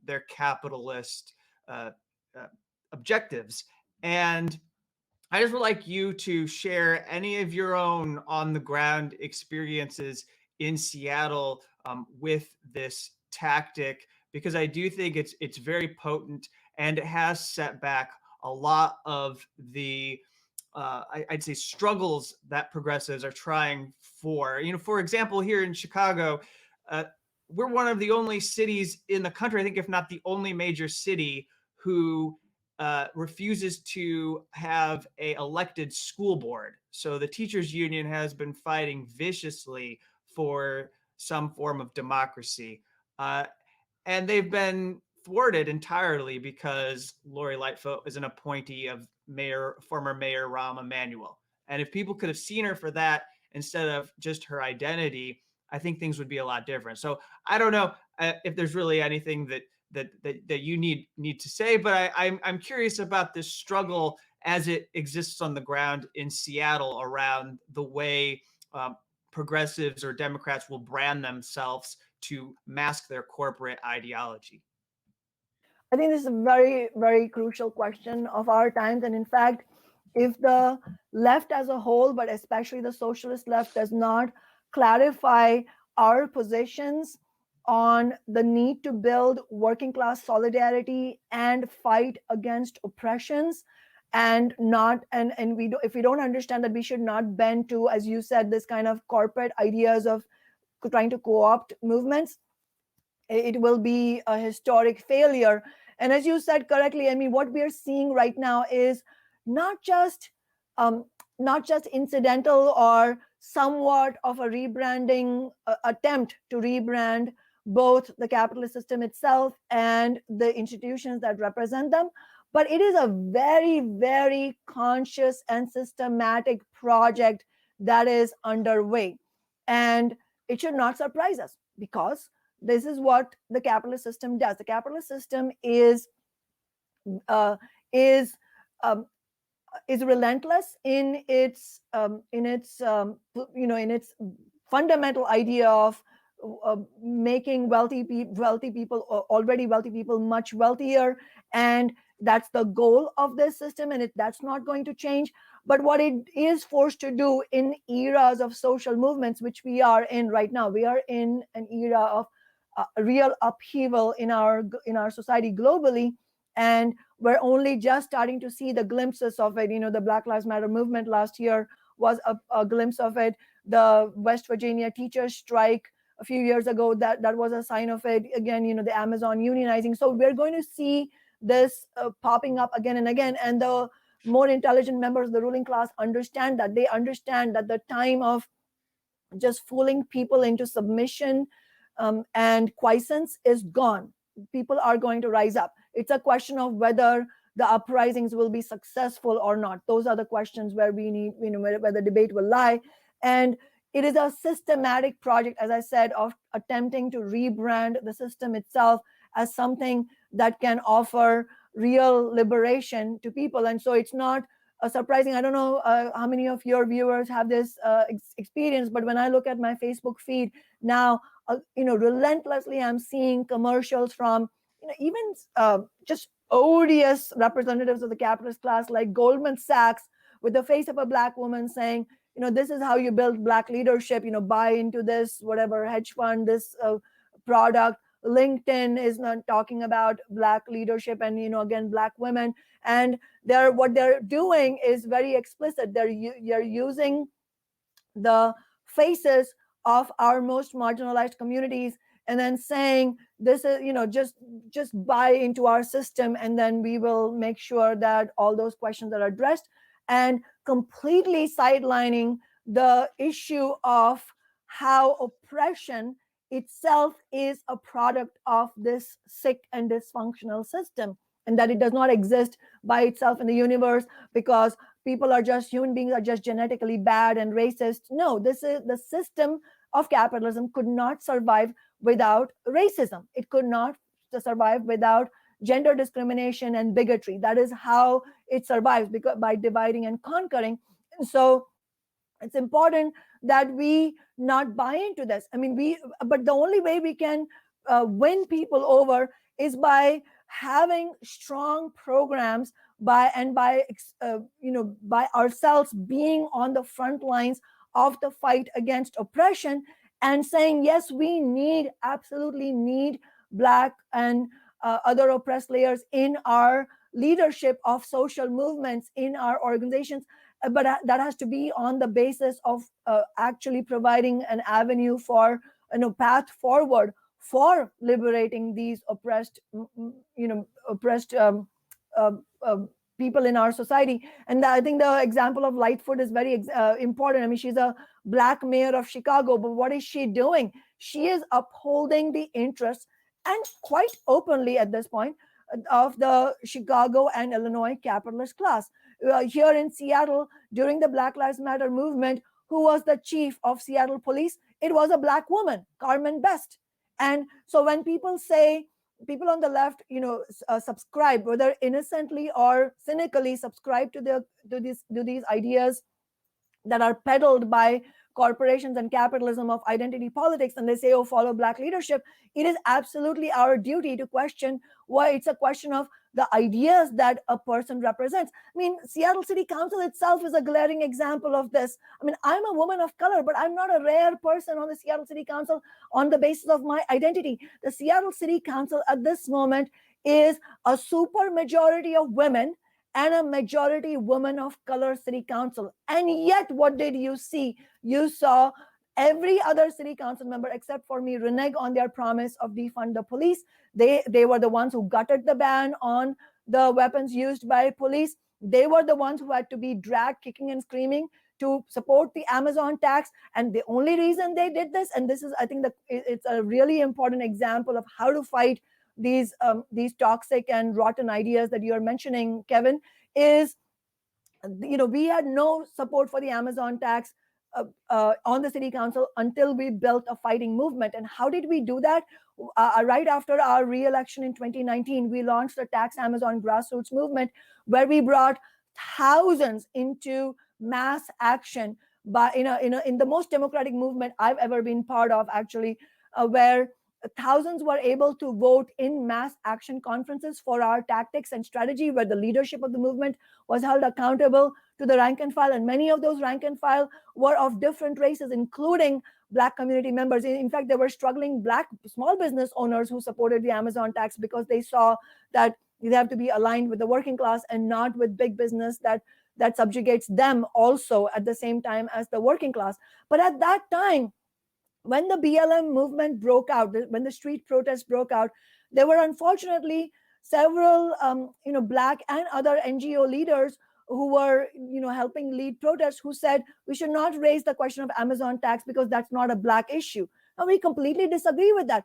their capitalist uh, uh, objectives. And I just would like you to share any of your own on the ground experiences in Seattle with this tactic, because I do think it's very potent and it has set back a lot of the I'd say struggles that progressives are trying for. For example, here in Chicago, uh, we're one of the only cities in the country, I think, if not the only major city, who refuses to have a elected school board. So the teachers union has been fighting viciously for some form of democracy. Uh, and they've been thwarted entirely because Lori Lightfoot is an appointee of former Mayor Rahm Emanuel. And if people could have seen her for that instead of just her identity, I think things would be a lot different. So I don't know if there's really anything that you need to say, but I'm curious about this struggle as it exists on the ground in Seattle around the way progressives or Democrats will brand themselves to mask their corporate ideology. I think this is a very, very crucial question of our times. And in fact, if the left as a whole, but especially the socialist left, does not clarify our positions on the need to build working class solidarity and fight against oppressions, and not and we do, if we don't understand that we should not bend to, as you said, this kind of corporate ideas of trying to co-opt movements, it will be a historic failure. And as you said correctly, I mean, what we are seeing right now is not just um, not just incidental or somewhat of a rebranding attempt to rebrand both the capitalist system itself and the institutions that represent them, but it is a very, very conscious and systematic project that is underway. And it should not surprise us, because this is what the capitalist system does. The capitalist system uh, is um, is relentless in its in its fundamental idea of making wealthy people, already wealthy people, much wealthier. And that's the goal of this system, and that's not going to change. But what it is forced to do in eras of social movements, which we are in right now, we are in an era of real upheaval in our society globally, and we're only just starting to see the glimpses of it. The Black Lives Matter movement last year was a glimpse of it. The West Virginia teachers strike a few years ago, that was a sign of it. Again, the Amazon unionizing. So we're going to see this popping up again and again. And the more intelligent members of the ruling class understand that. They understand that the time of just fooling people into submission and quiescence is gone. People are going to rise up. It's a question of whether the uprisings will be successful or not. Those are the questions where we need, where the debate will lie. And it is a systematic project, as I said, of attempting to rebrand the system itself as something that can offer real liberation to people. And so it's not surprising. I don't know how many of your viewers have this experience, but when I look at my Facebook feed now, relentlessly I'm seeing commercials from even just odious representatives of the capitalist class, like Goldman Sachs, with the face of a Black woman saying, this is how you build Black leadership, buy into this whatever hedge fund, this product. LinkedIn is not talking about Black leadership and again Black women. And what they're doing is very explicit. You're using the faces of our most marginalized communities, and then saying, this is, just buy into our system, and then we will make sure that all those questions are addressed, and completely sidelining the issue of how oppression itself is a product of this sick and dysfunctional system, and that it does not exist by itself in the universe because human beings are just genetically bad and racist. No, this is the system of capitalism could not survive without racism. It could not survive without gender discrimination and bigotry. That is how it survives, because by dividing and conquering. And so it's important that we not buy into this. I mean, but the only way we can win people over is by having strong programs, by ourselves being on the front lines of the fight against oppression, and saying, yes, we absolutely need Black and other oppressed layers in our leadership of social movements, in our organizations. But that has to be on the basis of actually providing an avenue for path forward for liberating these oppressed uh, uh, people in our society. And I think the example of Lightfoot is very important. I mean, she's a Black mayor of Chicago, but what is she doing? She is upholding the interests, and quite openly at this point, of the Chicago and Illinois capitalist class. Here in Seattle, during the Black Lives Matter movement, who was the chief of Seattle police? It was a Black woman, Carmen Best. And so when people say, people on the left, subscribe, whether innocently or cynically subscribe to these ideas that are peddled by corporations and capitalism of identity politics, and they say, oh, follow Black leadership, it is absolutely our duty to question why. It's a question of the ideas that a person represents. I mean, Seattle City Council itself is a glaring example of this. I mean, I'm a woman of color, but I'm not a rare person on the Seattle City Council on the basis of my identity. The Seattle City Council at this moment is a super majority of women and a majority woman of color city council. And yet, what did you see? You saw every other city council member except for me renege on their promise of defund the police. They were the ones who gutted the ban on the weapons used by police. They were the ones who had to be dragged kicking and screaming to support the Amazon tax. And the only reason they did this, and this is, I think, it's a really important example of how to fight these toxic and rotten ideas that you're mentioning, Kevin, is, we had no support for the Amazon tax on the city council until we built a fighting movement. And how did we do that? Right after our re-election in 2019, we launched the Tax Amazon grassroots movement, where we brought thousands into mass action in the most democratic movement I've ever been part of, actually, where thousands were able to vote in mass action conferences for our tactics and strategy, where the leadership of the movement was held accountable to the rank and file. And many of those rank and file were of different races, including Black community members. In fact, there were struggling Black small business owners who supported the Amazon tax because they saw that they have to be aligned with the working class and not with big business that subjugates them also at the same time as the working class. But at that time, when the BLM movement broke out, when the street protests broke out, there were unfortunately several, Black and other NGO leaders who were, helping lead protests, who said we should not raise the question of Amazon tax because that's not a Black issue. And we completely disagree with that.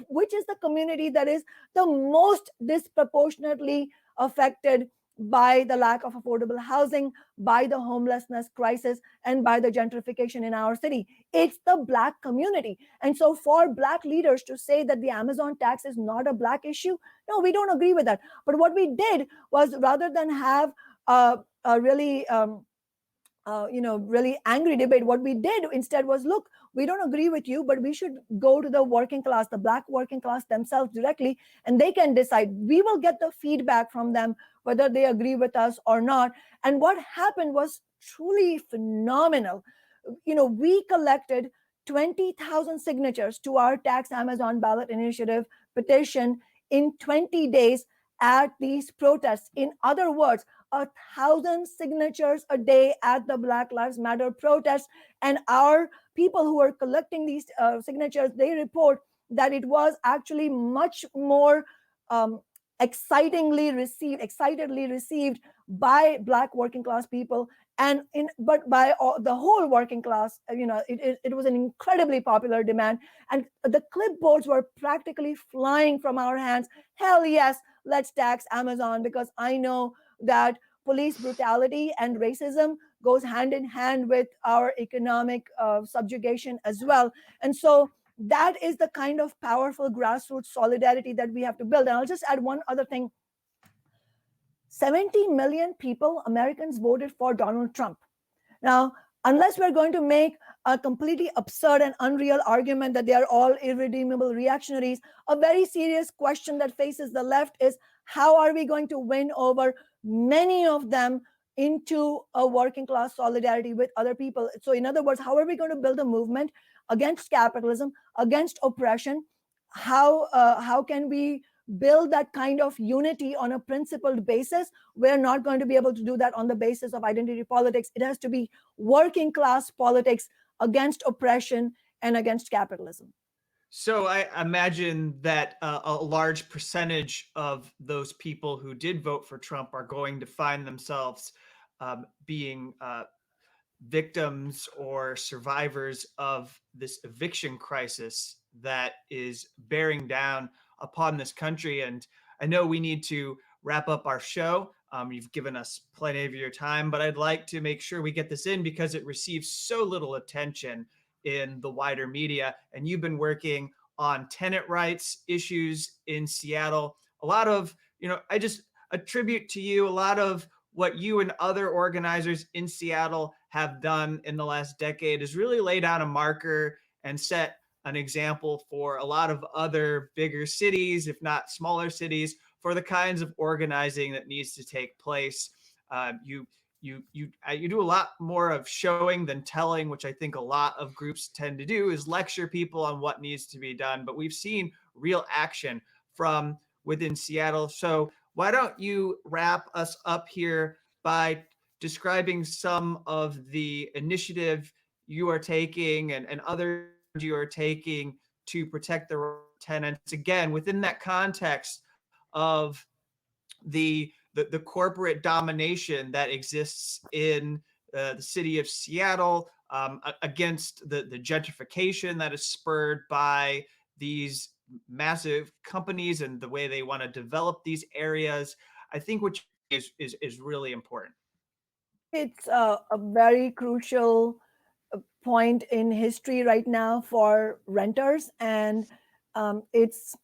Which is the community that is the most disproportionately affected by the lack of affordable housing, by the homelessness crisis, and by the gentrification in our city? It's the Black community. And so for Black leaders to say that the Amazon tax is not a Black issue, no, we don't agree with that. But what we did was, rather than have a really really angry debate, what we did instead was, look, we don't agree with you, but we should go to the working class, the Black working class themselves directly, and they can decide. We will get the feedback from them, whether they agree with us or not. And what happened was truly phenomenal. We collected 20,000 signatures to our Tax Amazon ballot initiative petition in 20 days at these protests. In other words, 1,000 signatures a day at the Black Lives Matter protests. And our people who are collecting these signatures, they report that it was actually much more excitedly received by Black working class people, but by the whole working class. It was an incredibly popular demand, and the clipboards were practically flying from our hands. Hell yes, let's tax Amazon, because I know that police brutality and racism goes hand in hand with our economic subjugation as well. And so That is the kind of powerful grassroots solidarity that we have to build. And I'll just add one other thing. 70 million people, Americans, voted for Donald Trump. Now, unless we're going to make a completely absurd and unreal argument that they are all irredeemable reactionaries, a very serious question that faces the left is, how are we going to win over many of them into a working class solidarity with other people? So in other words, how are we going to build a movement against capitalism, against oppression? How can we build that kind of unity on a principled basis? We're not going to be able to do that on the basis of identity politics. It has to be working class politics against oppression and against capitalism. So I imagine that a large percentage of those people who did vote for Trump are going to find themselves being victims or survivors of this eviction crisis that is bearing down upon this country. And I know we need to wrap up our show. You've given us plenty of your time, but I'd like to make sure we get this in because it receives so little attention in the wider media. And you've been working on tenant rights issues in Seattle. A lot of, I just attribute to you a lot of what you and other organizers in Seattle have done in the last decade is really lay down a marker and set an example for a lot of other bigger cities, if not smaller cities, for the kinds of organizing that needs to take place. You do a lot more of showing than telling, which I think a lot of groups tend to do, is lecture people on what needs to be done. But we've seen real action from within Seattle. So why don't you wrap us up here by describing some of the initiative you are taking and other you are taking to protect the tenants, again, within that context of the corporate domination that exists in the city of Seattle, against the gentrification that is spurred by these massive companies and the way they want to develop these areas. I think which is really important. It's a very crucial point in history right now for renters, and it's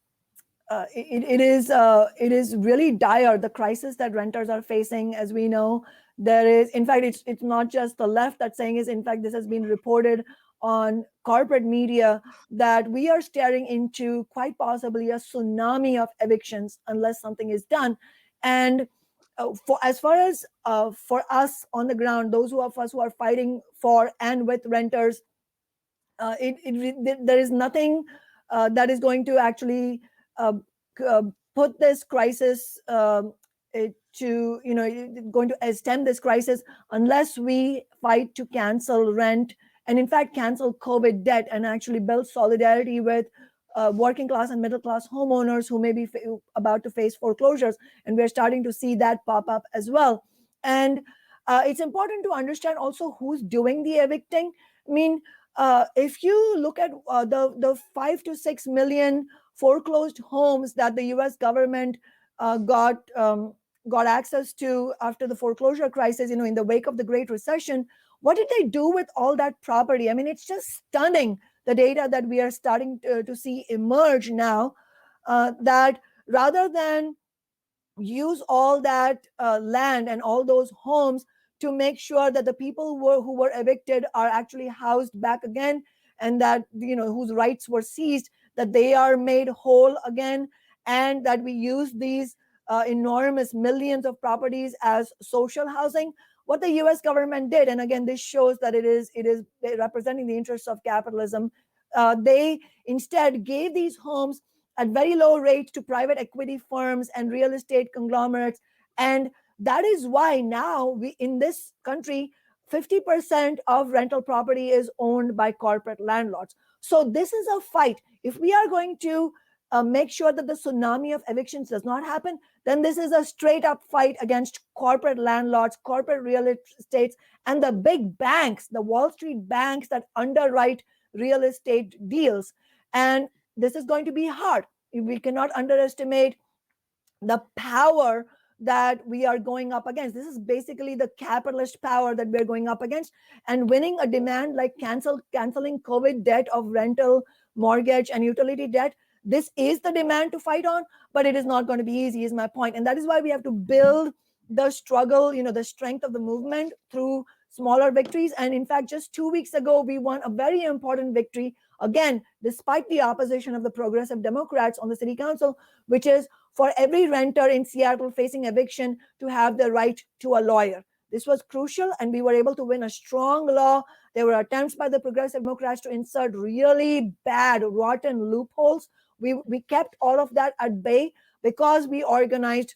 it is really dire, the crisis that renters are facing. As we know, there is, in fact, it's not just the left that's saying is, in fact, this has been reported on corporate media, that we are staring into quite possibly a tsunami of evictions unless something is done. And as far as for us on the ground, those of us who are fighting for and with renters, there is nothing that is going to actually put this crisis to, going to stem this crisis unless we fight to cancel rent and, in fact, cancel COVID debt and actually build solidarity with working class and middle class homeowners who may be about to face foreclosures. And we're starting to see that pop up as well. And it's important to understand also who's doing the evicting. I mean, if you look at the 5 to 6 million foreclosed homes that the U.S. government got access to after the foreclosure crisis, in the wake of the Great Recession, what did they do with all that property? I mean, it's just stunning, the data that we are starting to see emerge now, that rather than use all that land and all those homes to make sure that the people who were evicted are actually housed back again, and that, whose rights were seized, that they are made whole again, and that we use these enormous millions of properties as social housing. What the U.S. government did, and again, this shows that it is representing the interests of capitalism, they instead gave these homes at very low rates to private equity firms and real estate conglomerates. And that is why now in this country, 50% of rental property is owned by corporate landlords. So this is a fight. If we are going to make sure that the tsunami of evictions does not happen, then this is a straight up fight against corporate landlords, corporate real estates, and the big banks, the Wall Street banks that underwrite real estate deals. And this is going to be hard. We cannot underestimate the power that we are going up against. This is basically the capitalist power that we're going up against. And winning a demand like canceling COVID debt of rental, mortgage, and utility debt, this is the demand to fight on, but it is not going to be easy, is my point. And that is why we have to build the struggle, the strength of the movement through smaller victories. And in fact, just 2 weeks ago, we won a very important victory, again, despite the opposition of the progressive Democrats on the city council, which is for every renter in Seattle facing eviction to have the right to a lawyer. This was crucial, and we were able to win a strong law. There were attempts by the progressive Democrats to insert really bad, rotten loopholes. We kept all of that at bay because we organized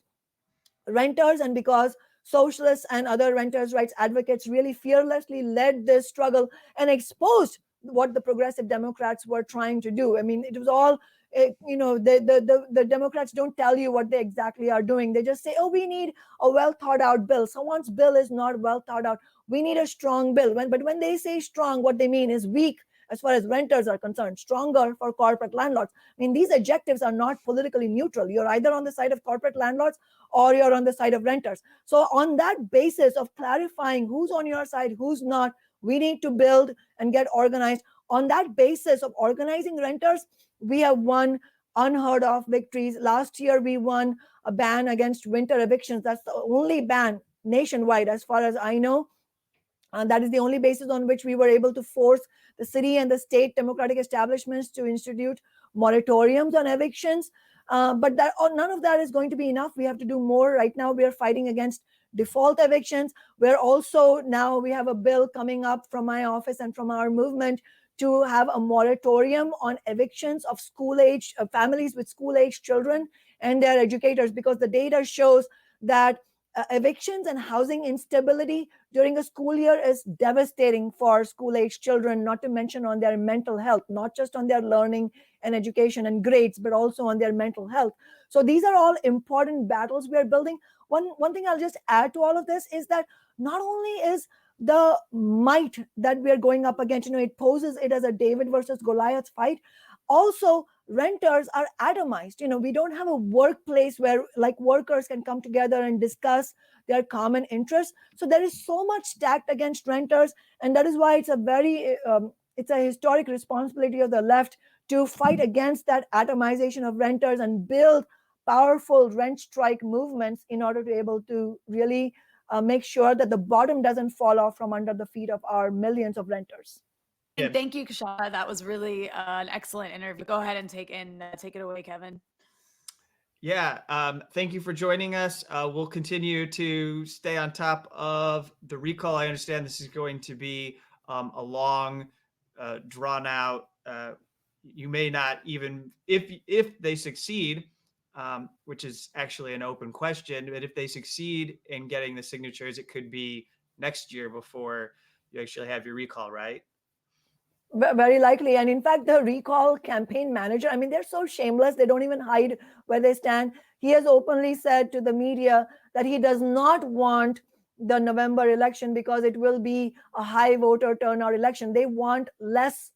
renters and because socialists and other renters' rights advocates really fearlessly led this struggle and exposed what the progressive Democrats were trying to do. I mean, it was all, the Democrats don't tell you what they exactly are doing. They just say, oh, we need a well thought out bill. Someone's bill is not well thought out. We need a strong bill. But when they say strong, what they mean is weak as far as renters are concerned, stronger for corporate landlords. I mean, these adjectives are not politically neutral. You're either on the side of corporate landlords or you're on the side of renters. So on that basis of clarifying who's on your side, who's not, we need to build and get organized. On that basis of organizing renters, we have won unheard of victories. Last year, we won a ban against winter evictions. That's the only ban nationwide, as far as I know. And that is the only basis on which we were able to force the city and the state democratic establishments to institute moratoriums on evictions. But none of that is going to be enough. We have to do more. Right now, we are fighting against default evictions. We're also now, we have a bill coming up from my office and from our movement to have a moratorium on evictions of school-age families with school-age children and their educators, because the data shows that evictions and housing instability during a school year is devastating for school-age children, not to mention on their mental health, not just on their learning and education and grades, but also on their mental health. So these are all important battles we are building. One thing I'll just add to all of this is that not only is the might that we are going up against, it poses it as a David versus Goliath fight. Also, renters are atomized. We don't have a workplace where like workers can come together and discuss their common interests. So there is so much stacked against renters, and that is why it's a historic responsibility of the left to fight against that atomization of renters and build powerful rent strike movements in order to be able to really make sure that the bottom doesn't fall off from under the feet of our millions of renters. And thank you, Kshama. That was really an excellent interview. Go ahead and take it away, Kevin. Yeah, thank you for joining us. We'll continue to stay on top of the recall. I understand this is going to be a long, drawn out. You may not even, if they succeed, which is actually an open question, but if they succeed in getting the signatures, it could be next year before you actually have your recall, right? Very likely. And in fact, the recall campaign manager, I mean, they're so shameless. They don't even hide where they stand. He has openly said to the media that he does not want the November election because it will be a high voter turnout election. They want less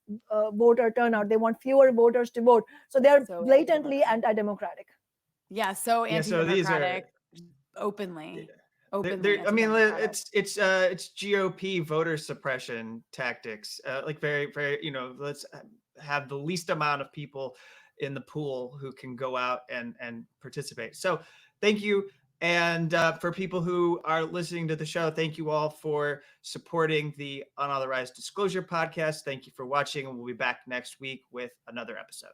voter turnout. They want fewer voters to vote. So they're blatantly anti-democratic. Yeah, so anti-democratic, so openly. Yeah. I mean, it's GOP voter suppression tactics. Like very, very, let's have the least amount of people in the pool who can go out and participate. So thank you. And for people who are listening to the show, thank you all for supporting the Unauthorized Disclosure podcast. Thank you for watching, and we'll be back next week with another episode.